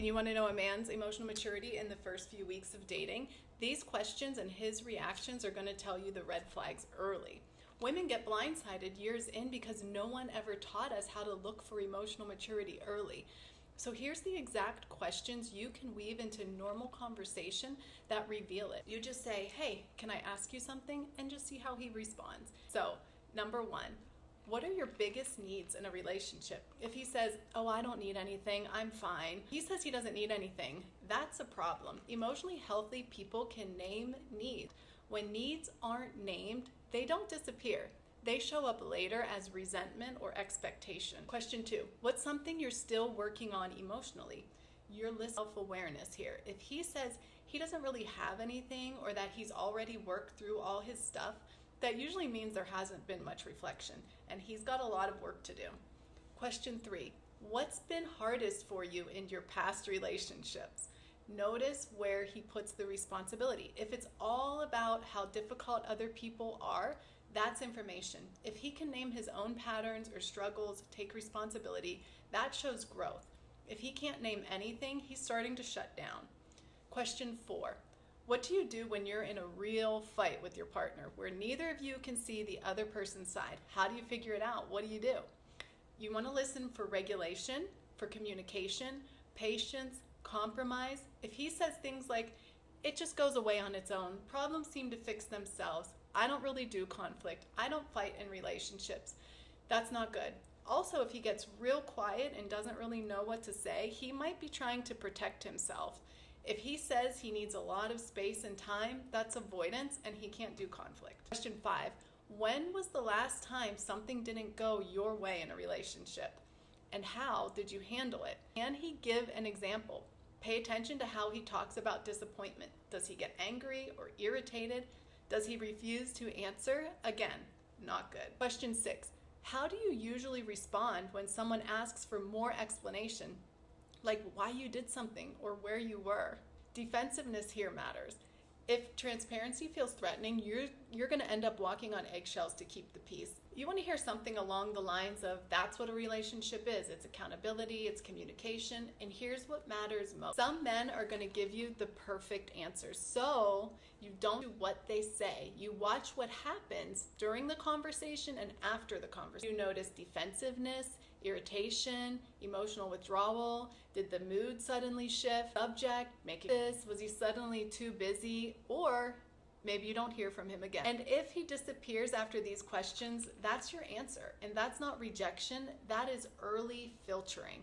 You want to know a man's emotional maturity in the first few weeks of dating? These questions and his reactions are going to tell you the red flags early. Women get blindsided years in because no one ever taught us how to look for emotional maturity early. So here's the exact questions you can weave into normal conversation that reveal it. You just say, hey, can I ask you something? And just see how he responds. So, number one, what are your biggest needs in a relationship? If he says, oh, I don't need anything, I'm fine. He says he doesn't need anything. That's a problem. Emotionally healthy people can name needs. When needs aren't named, they don't disappear. They show up later as resentment or expectation. Question two, what's something you're still working on emotionally? Your list of self-awareness here. If he says he doesn't really have anything or that he's already worked through all his stuff, that usually means there hasn't been much reflection and he's got a lot of work to do. Question three, what's been hardest for you in your past relationships? Notice where he puts the responsibility. If it's all about how difficult other people are, that's information. If he can name his own patterns or struggles, take responsibility, that shows growth. If he can't name anything, he's starting to shut down. Question four, what do you do when you're in a real fight with your partner where neither of you can see the other person's side? How do you figure it out? What do? You want to listen for regulation, for communication, patience, compromise. If he says things like, it just goes away on its own, problems seem to fix themselves, I don't really do conflict, I don't fight in relationships, that's not good. Also, if he gets real quiet and doesn't really know what to say, he might be trying to protect himself. If he says he needs a lot of space and time, that's avoidance and he can't do conflict. Question five, when was the last time something didn't go your way in a relationship? And how did you handle it? Can he give an example? Pay attention to how he talks about disappointment. Does he get angry or irritated? Does he refuse to answer? Again, not good. Question six, how do you usually respond when someone asks for more explanation, like why you did something or where you were? Defensiveness here matters. If transparency feels threatening, you're going to end up walking on eggshells to keep the peace. You want to hear something along the lines of, that's what a relationship is. It's accountability, it's communication, and here's what matters most. Some men are going to give you the perfect answers, so you don't do what they say. You watch what happens during the conversation and after the conversation. You notice defensiveness, irritation, emotional withdrawal. Did the mood suddenly shift? Subject, making this, was he suddenly too busy? Or maybe you don't hear from him again. And if he disappears after these questions, that's your answer. And that's not rejection, that is early filtering.